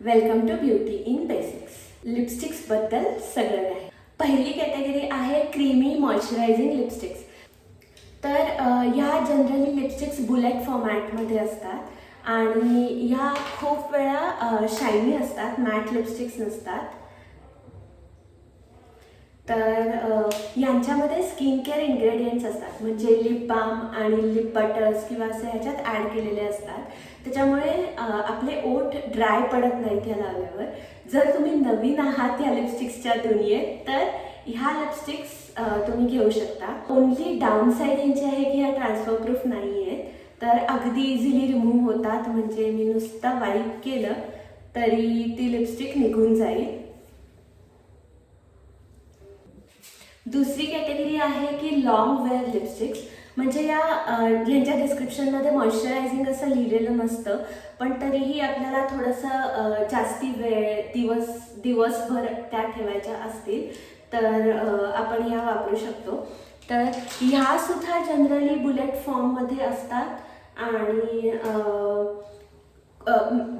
Welcome to beauty in basics. लिपस्टिक्सबद्दल सगळं काही. पहिली कॅटेगरी आहे क्रीमी मॉइश्चरायझिंग लिपस्टिक्स. तर ह्या जनरली लिपस्टिक्स बुलेट फॉर्मॅटमध्ये असतात आणि ह्या खूप वेळा शायनी असतात, मॅट लिपस्टिक्स नसतात. तर यांच्यामध्ये स्किन केअर इन्ग्रेडियंट्स असतात, म्हणजे लिप बाम आणि लिप बटर्स किंवा असे ह्याच्यात ॲड केलेले असतात. त्याच्यामुळे आपले ओठ ड्राय पडत नाहीत ह्या लावल्यावर. जर तुम्ही नवीन आहात या लिपस्टिक्सच्या दुनियेत तर ह्या लिपस्टिक्स तुम्ही घेऊ शकता. ओनली डाऊन साईड यांची आहे की ह्या ट्रान्सफर प्रूफ नाही आहेत, तर अगदी इझिली रिमूव्ह होतात. म्हणजे मी नुसतं वाईप केलं तरी ती लिपस्टिक निघून जाईल. दुसरी कॅटेगरी आहे की लॉंग वेअर लिपस्टिक्स. म्हणजे ह्यांच्या डिस्क्रिप्शनमध्ये मॉइश्चरायझिंग असं लिहिलेलं नसतं, पण तरीही आपल्याला थोडंसं जास्ती वेळ दिवसभर त्या ठेवायच्या असतील तर आपण ह्या वापरू शकतो. तर ह्यासुद्धा जनरली बुलेट फॉर्ममध्ये असतात आणि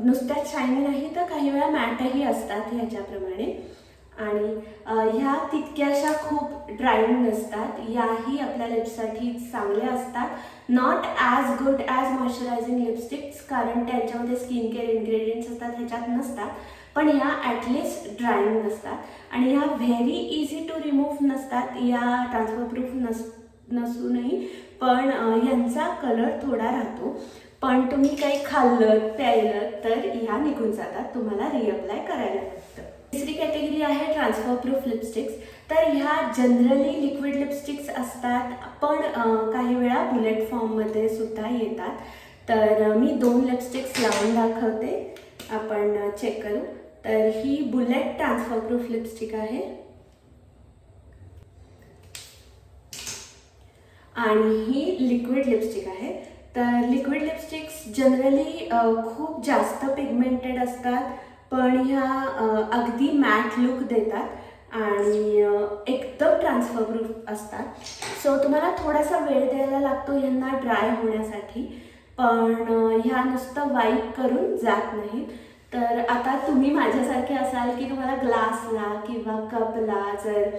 नुसत्याच शायनी नाही तर काही वेळा मॅटही असतात ह्याच्याप्रमाणे. आणि ह्या तितक्याशा खूप ड्राईंग नसतात. याही आपल्या लिप्ससाठी चांगल्या असतात. Not as good as moisturising lipsticks, कारण त्यांच्यामध्ये स्किन केअर इन्ग्रेडियंट्स असतात, ह्याच्यात नसतात. पण ह्या ॲटलिस्ट ड्राईंग नसतात आणि ह्या व्हेरी इझी टू रिमूव्ह नसतात. या ट्रान्सफर प्रूफ नसूनही पण ह्यांचा कलर थोडा राहतो. पण तुम्ही काही खाल्लं प्यायलं तर ह्या निघून जातात, तुम्हाला रिअप्लाय करायला लागतं. तिसरी कॅटेगरी आहे ट्रान्सफर प्रूफ लिपस्टिक्स. तर ह्या जनरली लिक्विड लिपस्टिक्स असतात, पण काही वेळा बुलेट फॉर्ममध्ये सुद्धा येतात. तर मी 2 लिपस्टिक्स लावून दाखवते, आपण चेक करू. तर ही बुलेट ट्रान्सफर प्रूफ लिपस्टिक आहे आणि ही लिक्विड लिपस्टिक आहे. तर लिक्विड लिपस्टिक्स जनरली खूप जास्त पिगमेंटेड असतात, पण ह्या अगदी मॅट लुक देतात आणि एकदम ट्रान्सफर प्रूफ असतात. सो तुम्हाला थोडासा वेळ द्यायला लागतो यांना ड्राय होण्यासाठी, पण ह्या नुसतं वाईप करून जात नाहीत. तर आता तुम्ही माझ्यासारखे असाल की तुम्हाला ग्लासला किंवा कपला जर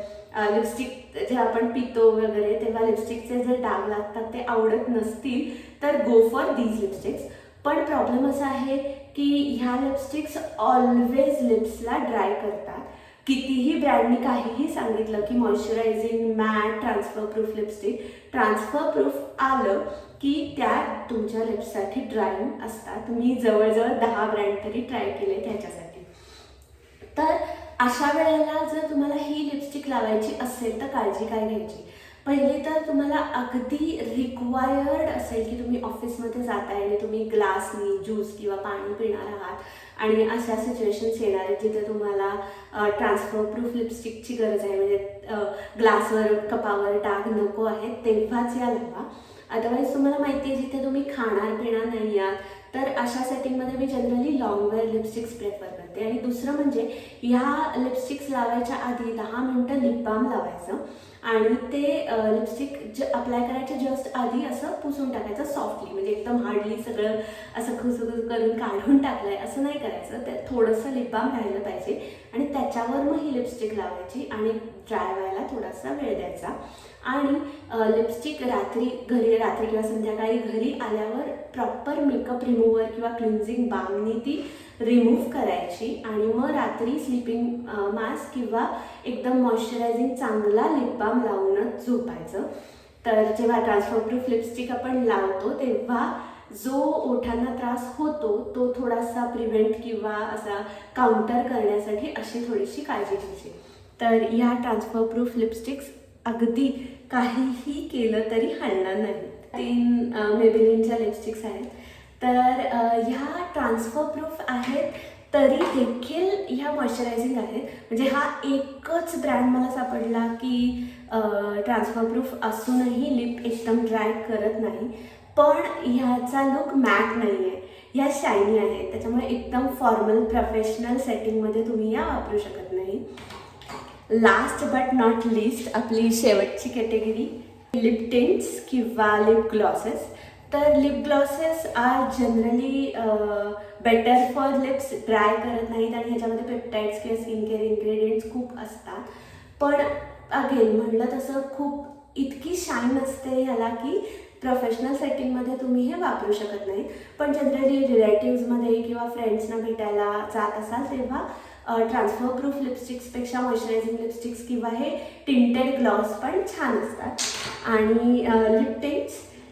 लिपस्टिक जे आपण पितो वगैरे तेव्हा लिपस्टिकचे जे डाग लागतात ते आवडत नसतील तर गो फॉर दीज लिपस्टिक्स. पण प्रॉब्लेम असा आहे की ह्या लिपस्टिक्स ऑलवेज लिप्सला ड्राय करतात. कितीही ब्रँडनी काहीही सांगितलं की moisturising matte transfer proof lipstick, transfer proof आलं की त्या तुमच्या लिप्ससाठी ड्राईंग असतात. मी जवळजवळ 10 ब्रँड तरी ट्राय केले त्याच्यासाठी. तर अशा वेळेला जर तुम्हाला ही लिपस्टिक लावायची असेल तर काळजी काय घ्यायची. पहिली तर तुम्हाला अगदी रिक्वायर्ड असेल की तुम्ही ऑफिसमध्ये जाताय आणि तुम्ही ग्लासनी ज्यूस किंवा पाणी पिणार आहात आणि अशा सिच्युएशन्स येणार आहेत जिथे तुम्हाला ट्रान्सफर प्रूफ लिपस्टिकची गरज आहे, म्हणजे ग्लासवर कपावर डाग नको आहेत, तेव्हाच या लावा. अदरवाईज तुम्हाला माहिती आहे जिथे तुम्ही खाणार पिणार नाही आहात तर अशा सेटिंगमध्ये मी generally long wear lipsticks prefer करते. आणि दुसरं म्हणजे ह्या लिपस्टिक्स लावायच्या आधी 10 मिनटं लिप बाम लावायचं आणि ते लिपस्टिक अप्लाय करायच्या जस्ट आधी असं पुसून टाकायचं सॉफ्टली, म्हणजे एकदम हार्डली सगळं असं खुसखुस करून काढून टाकलंय असं नाही करायचं. ते थोडंसं लिप बाम राहिलं पाहिजे आणि त्याच्यावर मग ही लिपस्टिक लावायची आणि ड्राय व्हायला थोडासा वेळ द्यायचा. आणि लिपस्टिक रात्री किंवा संध्याकाळी घरी आल्यावर प्रॉपर मेकअप रिमूव्हर किंवा क्लिन्झिंग बामनी ती रिमूव्ह करायची आणि मग रात्री स्लीपिंग मास्क किंवा एकदम मॉइश्चरायझिंग चांगला लिप बाम लावूनच झोपायचं. तर जेव्हा ट्रान्सफर प्रूफ लिपस्टिक आपण लावतो तेव्हा जो ओठांना त्रास होतो तो थोडासा प्रिव्हेंट किंवा असा काउंटर करण्यासाठी अशी थोडीशी काळजी घ्यायची. तर ह्या ट्रान्सफर प्रूफ लिपस्टिक्स अगदी काहीही केलं तरी हलणार नाही. 3 मेबेलिनच्या लिपस्टिक्स आहेत. तर ह्या ट्रान्सफर प्रूफ आहेत तरी देखील ह्या मॉइश्चरायझिंग आहेत. म्हणजे हा एकच ब्रँड मला सापडला की ट्रान्सफर प्रूफ असूनही लिप एकदम ड्राय करत नाही, पण ह्याचा लुक मॅट नाही आहे, ह्या शायनी आहेत. त्याच्यामुळे एकदम फॉर्मल प्रोफेशनल सेटिंगमध्ये तुम्ही या वापरू शकत नाही. लास्ट बट नॉट लिस्ट आपली शेवटची कॅटेगरी लिप टिंट्स किंवा लिप ग्लॉसेस. तर lip glosses are generally better for lips, dry करत नाहीत आणि ह्याच्यामध्ये पेप्टाईड्स किंवा स्किन केअर इन्ग्रेडियंट्स खूप असतात. पण अगेन म्हटलं तसं खूप इतकी शाईन असते ह्याला की प्रोफेशनल सेटिंगमध्ये तुम्ही हे वापरू शकत नाही. पण जनरली रिलेटिव्समध्ये किंवा फ्रेंड्सना भेटायला जात असाल तेव्हा ट्रान्सफर प्रूफ लिपस्टिक्सपेक्षा मॉइश्चरायझिंग लिपस्टिक्स किंवा हे टिंटेड ग्लॉस पण छान असतात. आणि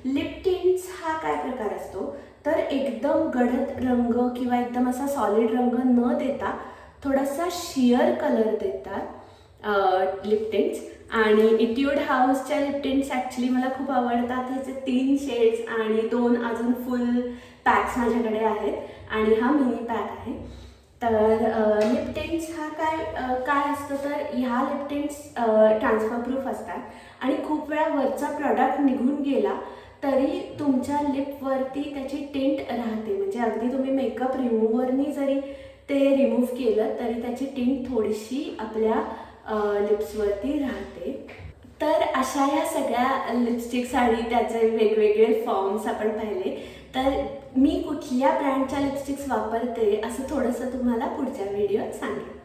लिप टिंट्स हा काय प्रकार असतो तर एकदम गडद रंग किंवा एकदम असा सॉलिड रंग न देता थोडासा शियर कलर देतात लिप टिंट्स. आणि इट्यूड हाऊसच्या लिप टिंट्स ॲक्च्युली मला खूप आवडतात. ह्याचे 3 शेड्स आणि 2 अजून फुल पॅक्स माझ्याकडे आहेत आणि हा मिनी पॅक आहे. तर लिप टिंट्स हा काय असतं तर ह्या लिप टिंट्स ट्रान्सफर प्रूफ असतात आणि खूप वेळा वरचा प्रॉडक्ट निघून गेला तरी तुमच्या लिपवरती त्याची टिंट राहते. म्हणजे अगदी तुम्ही मेकअप रिमूव्हरनी जरी ते रिमूव्ह केलं तरी त्याची टिंट थोडीशी आपल्या लिप्सवरती राहते. तर अशा ह्या सगळ्या लिपस्टिक्स आणि त्याचे वेगवेगळे फॉर्म्स आपण पाहिले. तर मी कुठल्या ब्रँडच्या लिपस्टिक्स वापरते असं थोडंसं तुम्हाला पुढच्या व्हिडिओत सांगेन.